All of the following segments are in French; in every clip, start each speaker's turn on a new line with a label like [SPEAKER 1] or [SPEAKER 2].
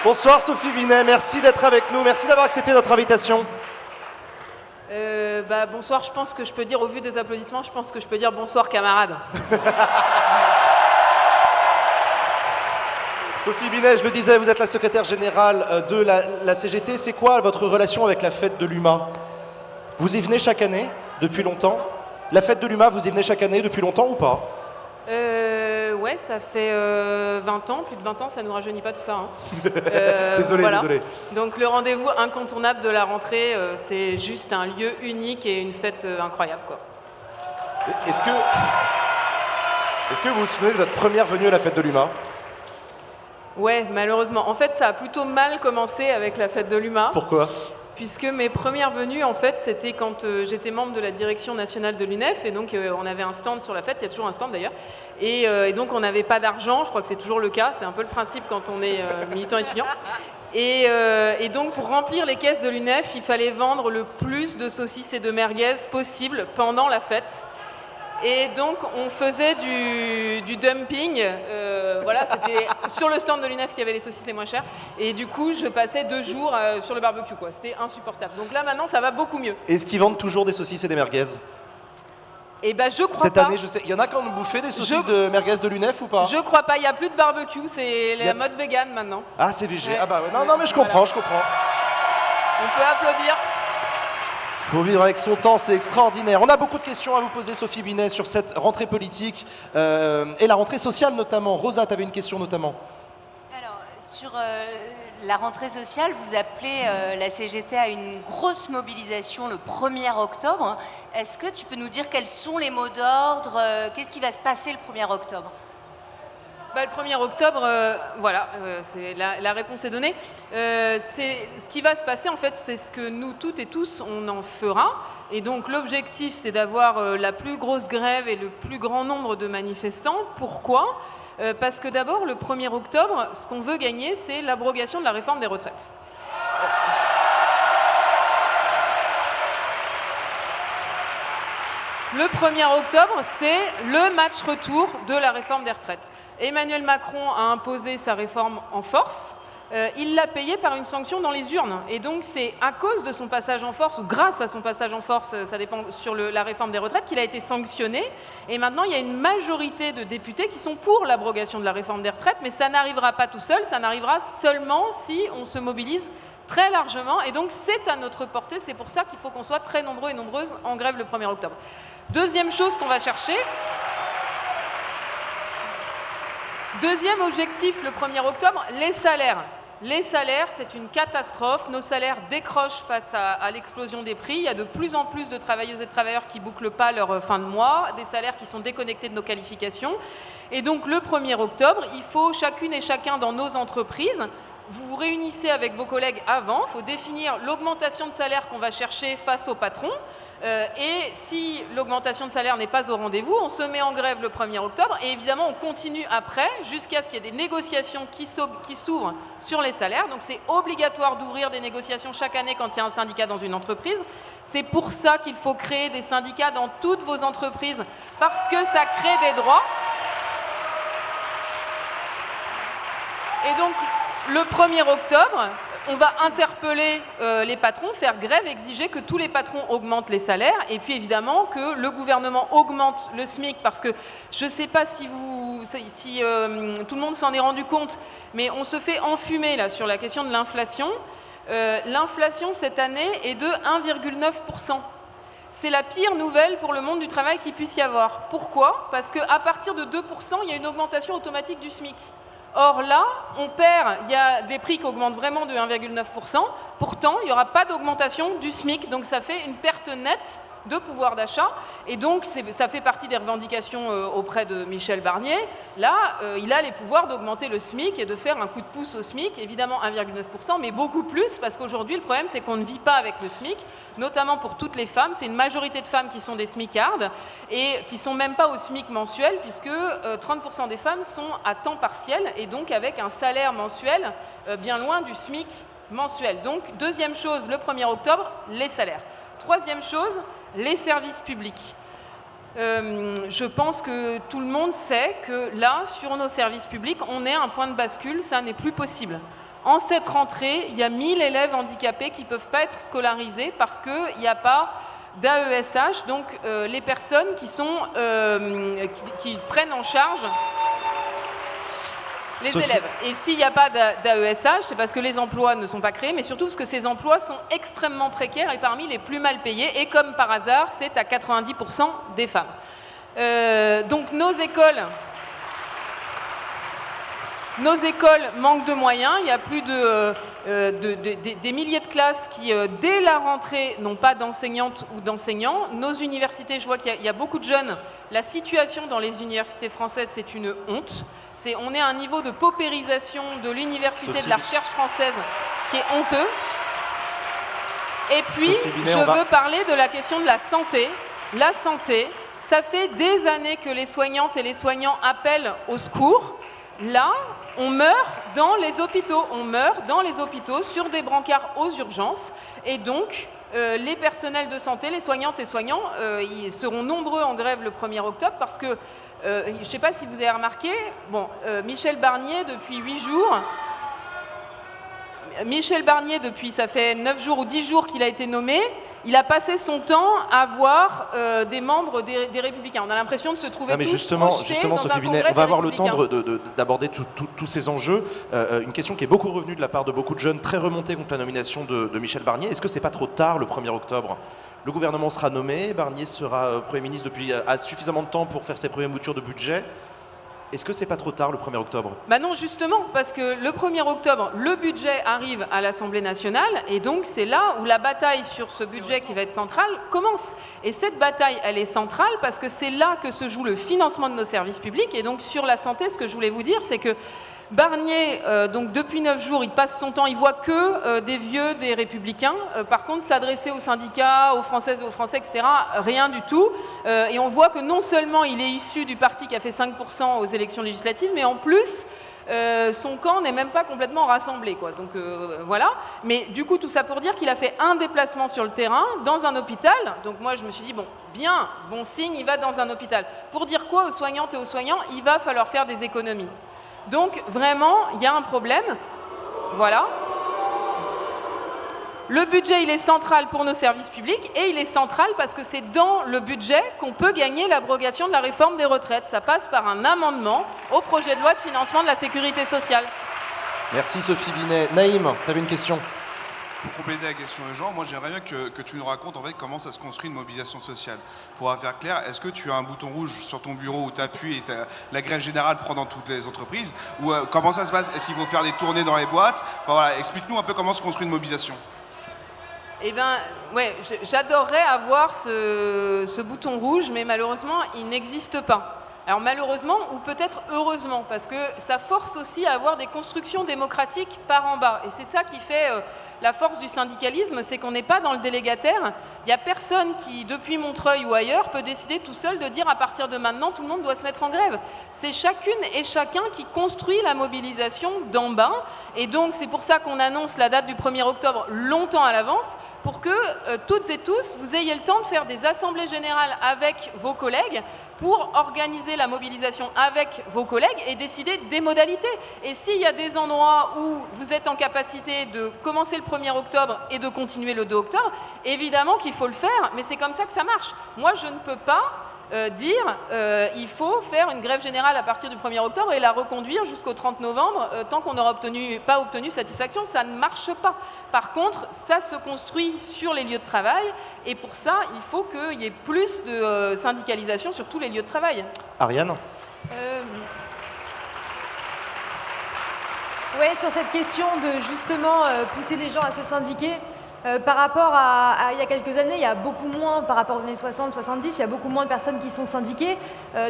[SPEAKER 1] Bonsoir Sophie Binet, merci d'être avec nous, merci d'avoir accepté notre invitation.
[SPEAKER 2] Bonsoir, je pense que je peux dire, au vu des applaudissements, je pense que je peux dire bonsoir camarades.
[SPEAKER 1] Sophie Binet, je le disais, vous êtes la secrétaire générale de la CGT. C'est quoi votre relation avec la fête de l'UMA? Vous y venez chaque année, depuis longtemps? La fête de l'UMA, vous y venez chaque année depuis longtemps ou pas?
[SPEAKER 2] Ouais, ça fait 20 ans, plus de 20 ans, ça ne nous rajeunit pas tout ça. Hein.
[SPEAKER 1] Désolé,
[SPEAKER 2] voilà.
[SPEAKER 1] désolé.
[SPEAKER 2] Donc le rendez-vous incontournable de la rentrée, c'est juste un lieu unique et une fête incroyable, quoi.
[SPEAKER 1] Est-ce que vous vous souvenez de votre première venue à la fête de l'UMA?
[SPEAKER 2] Ouais, malheureusement. En fait, ça a plutôt mal commencé avec la fête de l'UMA.
[SPEAKER 1] Pourquoi?
[SPEAKER 2] Puisque mes premières venues, en fait, c'était quand j'étais membre de la direction nationale de l'UNEF, et donc on avait un stand sur la fête, il y a toujours un stand d'ailleurs, et donc on n'avait pas d'argent, je crois que c'est toujours le cas, c'est un peu le principe quand on est militant étudiant. Et donc pour remplir les caisses de l'UNEF, il fallait vendre le plus de saucisses et de merguez possible pendant la fête. Et donc on faisait du dumping, voilà, c'était sur le stand de l'UNEF qu'il y avait les saucisses les moins chères, et du coup je passais 2 jours sur le barbecue, quoi. C'était insupportable. Donc là maintenant ça va beaucoup mieux.
[SPEAKER 1] Est-ce qu'ils vendent toujours des saucisses et des merguez?
[SPEAKER 2] Eh ben je crois
[SPEAKER 1] Cette
[SPEAKER 2] pas.
[SPEAKER 1] année, je sais, il y en a qui ont bouffé des saucisses de merguez de l'UNEF ou pas?
[SPEAKER 2] Je crois pas, il n'y a plus de barbecue, c'est la mode vegan maintenant.
[SPEAKER 1] Ah, c'est végé.
[SPEAKER 2] Ouais.
[SPEAKER 1] Ah bah ouais. Non, mais je comprends,
[SPEAKER 2] Voilà.
[SPEAKER 1] je comprends.
[SPEAKER 2] On peut applaudir.
[SPEAKER 1] Faut vivre avec son temps, c'est extraordinaire. On a beaucoup de questions à vous poser, Sophie Binet, sur cette rentrée politique et la rentrée sociale notamment. Rosa, tu avais une question notamment.
[SPEAKER 3] Alors, sur la rentrée sociale, vous appelez la CGT à une grosse mobilisation le 1er octobre. Est-ce que tu peux nous dire quels sont les mots d'ordre? Qu'est-ce qui va se passer le 1er octobre?
[SPEAKER 2] Le 1er octobre, voilà, c'est la réponse est donnée. Ce qui va se passer, en fait, c'est ce que nous toutes et tous, on en fera. Et donc l'objectif, c'est d'avoir la plus grosse grève et le plus grand nombre de manifestants. Pourquoi? Parce que d'abord, le 1er octobre, ce qu'on veut gagner, c'est l'abrogation de la réforme des retraites. Le 1er octobre, c'est le match retour de la réforme des retraites. Emmanuel Macron a imposé sa réforme en force. Il l'a payé par une sanction dans les urnes. Et donc, c'est à cause de son passage en force, ou grâce à son passage en force, ça dépend sur la réforme des retraites, qu'il a été sanctionné. Et maintenant, il y a une majorité de députés qui sont pour l'abrogation de la réforme des retraites, mais ça n'arrivera pas tout seul, ça n'arrivera seulement si on se mobilise très largement. Et donc, c'est à notre portée. C'est pour ça qu'il faut qu'on soit très nombreux et nombreuses en grève le 1er octobre. Deuxième chose qu'on va chercher, deuxième objectif le 1er octobre, les salaires. Les salaires, c'est une catastrophe. Nos salaires décrochent face à l'explosion des prix. Il y a de plus en plus de travailleuses et de travailleurs qui ne bouclent pas leur fin de mois, des salaires qui sont déconnectés de nos qualifications. Et donc le 1er octobre, il faut chacune et chacun dans nos entreprises, vous vous réunissez avec vos collègues avant, il faut définir l'augmentation de salaire qu'on va chercher face au patron. Et si l'augmentation de salaire n'est pas au rendez-vous, on se met en grève le 1er octobre et évidemment on continue après jusqu'à ce qu'il y ait des négociations qui s'ouvrent sur les salaires. Donc c'est obligatoire d'ouvrir des négociations chaque année quand il y a un syndicat dans une entreprise. C'est pour ça qu'il faut créer des syndicats dans toutes vos entreprises parce que ça crée des droits. Et donc le 1er octobre, on va interpeller les patrons, faire grève, exiger que tous les patrons augmentent les salaires et puis évidemment que le gouvernement augmente le SMIC parce que je ne sais pas si tout le monde s'en est rendu compte, mais on se fait enfumer là sur la question de l'inflation. L'inflation cette année est de 1,9%. C'est la pire nouvelle pour le monde du travail qu'il puisse y avoir. Pourquoi? Parce qu'à partir de 2%, il y a une augmentation automatique du SMIC. Or là, on perd, il y a des prix qui augmentent vraiment de 1,9%, pourtant il n'y aura pas d'augmentation du SMIC, donc ça fait une perte nette de pouvoir d'achat, et donc ça fait partie des revendications auprès de Michel Barnier. Là, il a les pouvoirs d'augmenter le SMIC et de faire un coup de pouce au SMIC, évidemment 1,9%, mais beaucoup plus, parce qu'aujourd'hui le problème c'est qu'on ne vit pas avec le SMIC, notamment pour toutes les femmes. C'est une majorité de femmes qui sont des smicardes et qui ne sont même pas au SMIC mensuel, puisque 30% des femmes sont à temps partiel et donc avec un salaire mensuel bien loin du SMIC mensuel. Donc deuxième chose, le 1er octobre, les salaires. Troisième chose, les services publics. Je pense que tout le monde sait que là, sur nos services publics, on est à un point de bascule, ça n'est plus possible. En cette rentrée, il y a 1000 élèves handicapés qui ne peuvent pas être scolarisés parce qu'il n'y a pas d'AESH, donc les personnes qui prennent en charge les élèves. Et s'il n'y a pas d'AESH, c'est parce que les emplois ne sont pas créés, mais surtout parce que ces emplois sont extrêmement précaires et parmi les plus mal payés. Et comme par hasard, c'est à 90% des femmes. Donc nos écoles manquent de moyens. Il y a plus des milliers de classes qui, dès la rentrée, n'ont pas d'enseignantes ou d'enseignants. Nos universités, je vois qu'il y a beaucoup de jeunes. La situation dans les universités françaises, c'est une honte. On est à un niveau de paupérisation de l'université, de la recherche française qui est honteux. Et puis, je veux parler de la question de la santé. La santé, ça fait des années que les soignantes et les soignants appellent au secours. Là, on meurt dans les hôpitaux. On meurt dans les hôpitaux sur des brancards aux urgences. Et donc, les personnels de santé, les soignantes et soignants, ils seront nombreux en grève le 1er octobre parce que, je ne sais pas si vous avez remarqué, Michel Barnier, depuis 8 jours, ça fait 9 jours ou 10 jours qu'il a été nommé, il a passé son temps à voir des membres des Républicains. On a l'impression de se trouver tous
[SPEAKER 1] justement, Sophie Binet, on va avoir le temps d'aborder tous ces enjeux. Une question qui est beaucoup revenue de la part de beaucoup de jeunes, très remontée contre la nomination de Michel Barnier. Est-ce que c'est pas trop tard le 1er octobre ? Le gouvernement sera nommé, Barnier sera Premier ministre a suffisamment de temps pour faire ses premières moutures de budget. Est-ce que c'est pas trop tard le 1er octobre ?
[SPEAKER 2] Non, justement, parce que le 1er octobre, le budget arrive à l'Assemblée nationale et donc c'est là où la bataille sur ce budget qui va être central commence. Et cette bataille, elle est centrale parce que c'est là que se joue le financement de nos services publics. Et donc sur la santé, ce que je voulais vous dire, c'est que Barnier, donc depuis 9 jours, il passe son temps, il voit que des vieux, des républicains. Par contre, s'adresser aux syndicats, aux Françaises et aux Français, etc., rien du tout. Et on voit que non seulement il est issu du parti qui a fait 5% aux élections législatives, mais en plus, son camp n'est même pas complètement rassemblé, quoi. Donc voilà. Mais du coup, tout ça pour dire qu'il a fait un déplacement sur le terrain, dans un hôpital. Donc moi, je me suis dit, bon signe, il va dans un hôpital. Pour dire quoi aux soignantes et aux soignants ? Il va falloir faire des économies. Donc, vraiment, il y a un problème. Voilà. Le budget, il est central pour nos services publics et il est central parce que c'est dans le budget qu'on peut gagner l'abrogation de la réforme des retraites. Ça passe par un amendement au projet de loi de financement de la sécurité sociale.
[SPEAKER 1] Merci Sophie Binet. Naïm, tu avais une question ?
[SPEAKER 4] Pour compléter la question de Jean, moi j'aimerais bien que tu nous racontes en fait comment ça se construit une mobilisation sociale. Pour faire clair, est-ce que tu as un bouton rouge sur ton bureau où tu appuies et la grève générale prend dans toutes les entreprises ? Ou comment ça se passe ? Est-ce qu'il faut faire des tournées dans les boîtes ? Voilà, explique-nous un peu comment se construit une mobilisation.
[SPEAKER 2] Eh bien, ouais, j'adorerais avoir ce bouton rouge, mais malheureusement, il n'existe pas. Alors malheureusement, ou peut-être heureusement, parce que ça force aussi à avoir des constructions démocratiques par en bas. Et c'est ça qui fait la force du syndicalisme, c'est qu'on n'est pas dans le délégataire. Il n'y a personne qui, depuis Montreuil ou ailleurs, peut décider tout seul de dire à partir de maintenant, tout le monde doit se mettre en grève. C'est chacune et chacun qui construit la mobilisation d'en bas. Et donc c'est pour ça qu'on annonce la date du 1er octobre longtemps à l'avance, pour que toutes et tous, vous ayez le temps de faire des assemblées générales avec vos collègues, pour organiser la mobilisation avec vos collègues et décider des modalités. Et s'il y a des endroits où vous êtes en capacité de commencer le 1er octobre et de continuer le 2 octobre, évidemment qu'il faut le faire, mais c'est comme ça que ça marche. Moi, je ne peux pas dire il faut faire une grève générale à partir du 1er octobre et la reconduire jusqu'au 30 novembre tant qu'on n'aura pas obtenu satisfaction. Ça ne marche pas. Par contre, ça se construit sur les lieux de travail et pour ça, il faut qu'il y ait plus de syndicalisation sur tous les lieux de travail.
[SPEAKER 1] Ariane ?
[SPEAKER 5] Oui, sur cette question de justement pousser les gens à se syndiquer, par rapport à il y a quelques années, il y a beaucoup moins, par rapport aux années 60-70, il y a beaucoup moins de personnes qui sont syndiquées,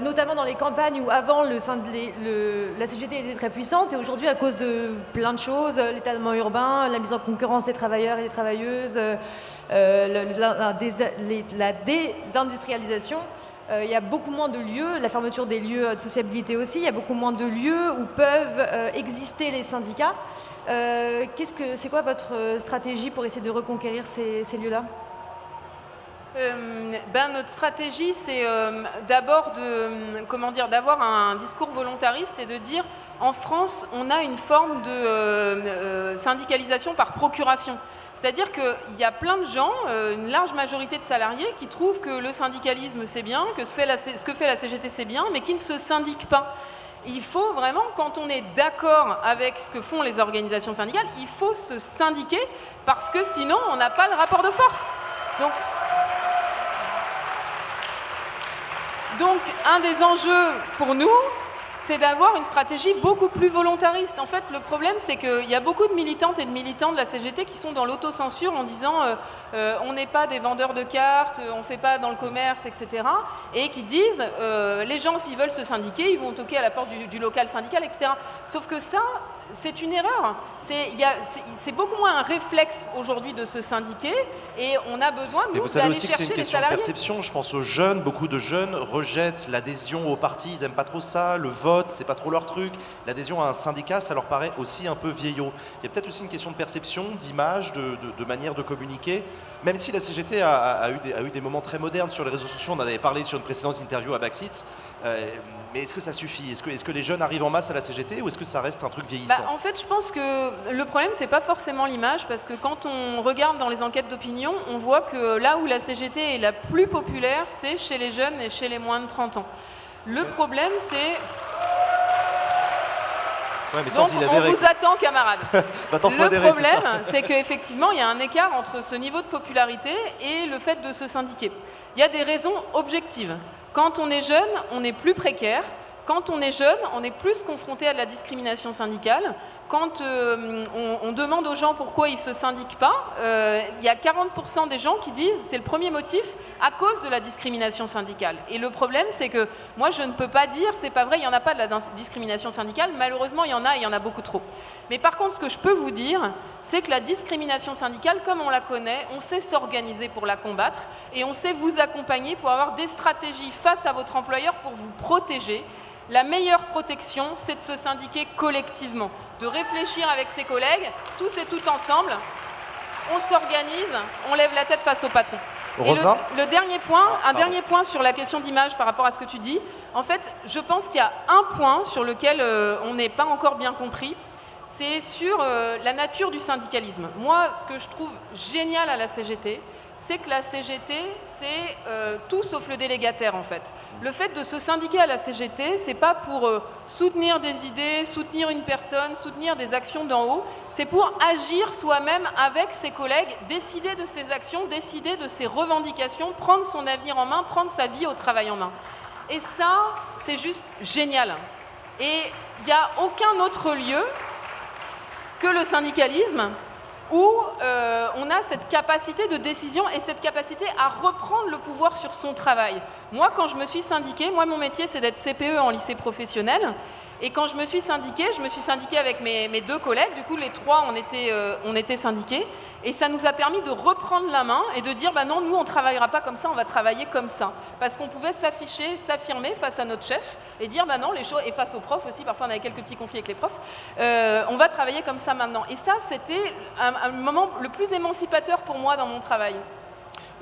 [SPEAKER 5] notamment dans les campagnes où avant la CGT était très puissante et aujourd'hui à cause de plein de choses, l'étalement urbain, la mise en concurrence des travailleurs et des travailleuses, la désindustrialisation, il y a beaucoup moins de lieux, la fermeture des lieux de sociabilité aussi, il y a beaucoup moins de lieux où peuvent exister les syndicats. C'est quoi votre stratégie pour essayer de reconquérir ces lieux-là ?
[SPEAKER 2] Notre stratégie, c'est d'abord d'avoir un discours volontariste et de dire, en France, on a une forme de syndicalisation par procuration. C'est-à-dire qu'il y a plein de gens, une large majorité de salariés, qui trouvent que le syndicalisme c'est bien, que ce que fait la CGT c'est bien, mais qui ne se syndiquent pas. Il faut vraiment, quand on est d'accord avec ce que font les organisations syndicales, il faut se syndiquer parce que sinon on n'a pas le rapport de force. Donc un des enjeux pour nous, c'est d'avoir une stratégie beaucoup plus volontariste. En fait, le problème, c'est qu'il y a beaucoup de militantes et de militants de la CGT qui sont dans l'autocensure en disant on n'est pas des vendeurs de cartes, on ne fait pas dans le commerce, etc. Et qui disent les gens, s'ils veulent se syndiquer, ils vont toquer à la porte du local syndical, etc. Sauf que ça, c'est une erreur. C'est beaucoup moins un réflexe aujourd'hui de se syndiquer et on a besoin, nous, d'aller chercher les salariés.
[SPEAKER 1] Mais vous savez aussi que c'est une question de perception. Je pense aux jeunes, beaucoup de jeunes rejettent l'adhésion au parti, ils n'aiment pas trop ça, le vote, c'est pas trop leur truc. L'adhésion à un syndicat, ça leur paraît aussi un peu vieillot. Il y a peut-être aussi une question de perception, d'image, de manière de communiquer. Même si la CGT a eu des moments très modernes sur les réseaux sociaux, on en avait parlé sur une précédente interview à Backseat, mais est-ce que ça suffit ? Est-ce que les jeunes arrivent en masse à la CGT ou est-ce que ça reste un truc vieillissant ?
[SPEAKER 2] En fait, je pense que le problème, c'est pas forcément l'image, parce que quand on regarde dans les enquêtes d'opinion, on voit que là où la CGT est la plus populaire, c'est chez les jeunes et chez les moins de 30 ans. Le problème, c'est...
[SPEAKER 1] Ouais, mais
[SPEAKER 2] donc, on vous attend, camarades. Le problème, c'est qu'effectivement, il y a un écart entre ce niveau de popularité et le fait de se syndiquer. Il y a des raisons objectives. Quand on est jeune, on est plus précaire. Quand on est jeune, on est plus confronté à de la discrimination syndicale. Quand on demande aux gens pourquoi ils ne se syndiquent pas, il y a 40% des gens qui disent c'est le premier motif à cause de la discrimination syndicale. Et le problème, c'est que moi, je ne peux pas dire c'est pas vrai, il n'y en a pas de la discrimination syndicale. Malheureusement, il y en a beaucoup trop. Mais par contre, ce que je peux vous dire, c'est que la discrimination syndicale, comme on la connaît, on sait s'organiser pour la combattre et on sait vous accompagner pour avoir des stratégies face à votre employeur pour vous protéger. La meilleure protection, c'est de se syndiquer collectivement, de réfléchir avec ses collègues, tous et toutes ensemble, on s'organise, on lève la tête face au patron.
[SPEAKER 1] Rosa ?
[SPEAKER 2] Et le dernier point, dernier point sur la question d'image par rapport à ce que tu dis, en fait, je pense qu'il y a un point sur lequel on n'est pas encore bien compris, c'est sur la nature du syndicalisme. Moi, ce que je trouve génial à la CGT, c'est que la CGT, c'est tout sauf le délégataire, en fait. Le fait de se syndiquer à la CGT, c'est pas pour soutenir des idées, soutenir une personne, soutenir des actions d'en haut, c'est pour agir soi-même avec ses collègues, décider de ses actions, décider de ses revendications, prendre son avenir en main, prendre sa vie au travail en main. Et ça, c'est juste génial. Et il n'y a aucun autre lieu que le syndicalisme où on a cette capacité de décision et cette capacité à reprendre le pouvoir sur son travail. Moi, quand je me suis syndiquée, mon métier, c'est d'être CPE en lycée professionnel. Et quand je me suis syndiquée avec mes deux collègues. Du coup, les trois, on était syndiqués. Et ça nous a permis de reprendre la main et de dire, non, nous, on ne travaillera pas comme ça, on va travailler comme ça. Parce qu'on pouvait s'afficher, s'affirmer face à notre chef et dire, non, les choses, et face aux profs aussi, parfois on avait quelques petits conflits avec les profs, on va travailler comme ça maintenant. Et ça, c'était un moment le plus émancipateur pour moi dans mon travail.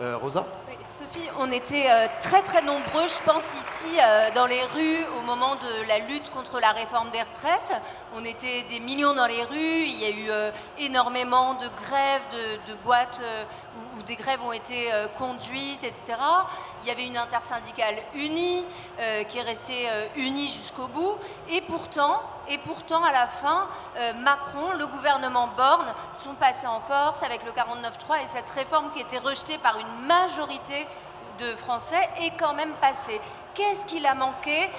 [SPEAKER 1] Rosa ?
[SPEAKER 3] Oui, Sophie, on était très très nombreux, je pense ici, dans les rues au moment de la lutte contre la réforme des retraites. On était des millions dans les rues, il y a eu énormément de grèves, de boîtes où des grèves ont été conduites, etc. Il y avait une intersyndicale unie qui est restée unie jusqu'au bout. Et pourtant, à la fin, Macron, le gouvernement Borne sont passés en force avec le 49.3 et cette réforme qui était rejetée par une majorité de Français est quand même passée. Qu'est-ce qu'il a manqué ?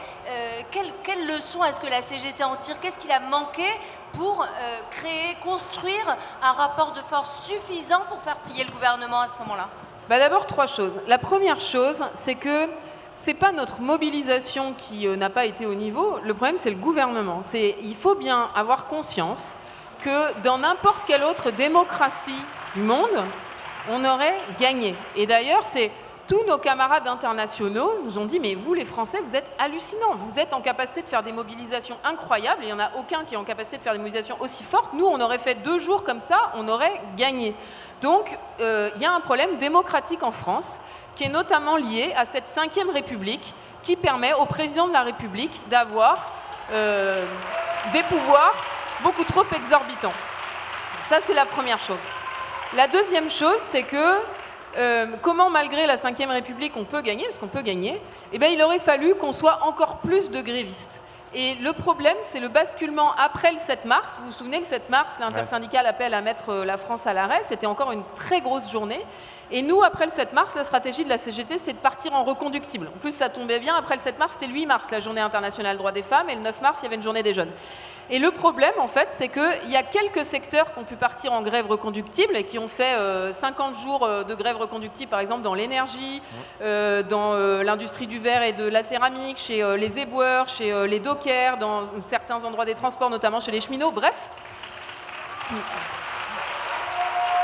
[SPEAKER 3] Quelle leçon est-ce que la CGT en tire ? Qu'est-ce qu'il a manqué pour construire un rapport de force suffisant pour faire plier le gouvernement à ce moment-là ?
[SPEAKER 2] D'abord, 3 choses. La première chose, c'est que c'est pas notre mobilisation qui n'a pas été au niveau. Le problème, c'est le gouvernement. Il faut bien avoir conscience que dans n'importe quelle autre démocratie du monde, on aurait gagné. Et d'ailleurs, c'est tous nos camarades internationaux nous ont dit « Mais vous, les Français, vous êtes hallucinants. Vous êtes en capacité de faire des mobilisations incroyables. Et il n'y en a aucun qui est en capacité de faire des mobilisations aussi fortes. Nous, on aurait fait 2 jours comme ça, on aurait gagné. » Donc, il y a un problème démocratique en France qui est notamment lié à cette 5e République qui permet au président de la République d'avoir des pouvoirs beaucoup trop exorbitants. Ça, c'est la première chose. La deuxième chose, c'est que comment, malgré la 5e République, on peut gagner, parce qu'on peut gagner, eh bien, il aurait fallu qu'on soit encore plus de grévistes. Et le problème, c'est le basculement après le 7 mars. Vous vous souvenez, le 7 mars, l'intersyndicale appelle à mettre la France à l'arrêt. C'était encore une très grosse journée. Et nous, après le 7 mars, la stratégie de la CGT, c'était de partir en reconductible. En plus, ça tombait bien. Après le 7 mars, c'était le 8 mars, la journée internationale des droits des femmes. Et le 9 mars, il y avait une journée des jeunes. Et le problème, en fait, c'est qu'il y a quelques secteurs qui ont pu partir en grève reconductible et qui ont fait 50 jours de grève reconductible, par exemple dans l'énergie, dans l'industrie du verre et de la céramique, chez les éboueurs, chez les dockers, dans certains endroits des transports, notamment chez les cheminots, bref.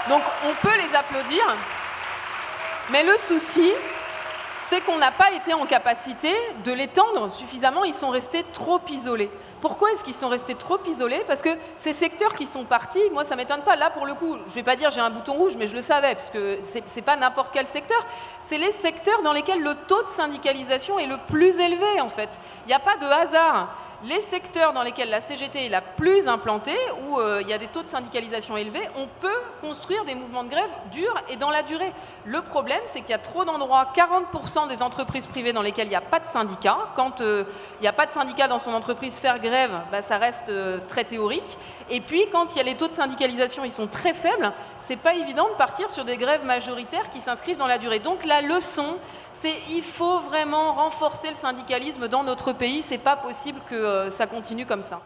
[SPEAKER 2] Donc on peut les applaudir, mais le souci, c'est qu'on n'a pas été en capacité de l'étendre suffisamment, ils sont restés trop isolés. Pourquoi est-ce qu'ils sont restés trop isolés? Parce que ces secteurs qui sont partis, moi ça ne m'étonne pas, là pour le coup, je ne vais pas dire j'ai un bouton rouge, mais je le savais, parce que ce n'est pas n'importe quel secteur, c'est les secteurs dans lesquels le taux de syndicalisation est le plus élevé en fait. Il n'y a pas de hasard. Les secteurs dans lesquels la CGT est la plus implantée, où il y a des taux de syndicalisation élevés, on peut construire des mouvements de grève durs et dans la durée. Le problème, c'est qu'il y a trop d'endroits, 40% des entreprises privées dans lesquelles il n'y a pas de syndicat. Quand il n'y a pas de syndicat dans son entreprise, faire grève, bah, ça reste très théorique. Et puis, quand il y a les taux de syndicalisation, ils sont très faibles, c'est pas évident de partir sur des grèves majoritaires qui s'inscrivent dans la durée. Donc la leçon, c'est qu'il faut vraiment renforcer le syndicalisme dans notre pays. C'est pas possible que ça continue comme ça.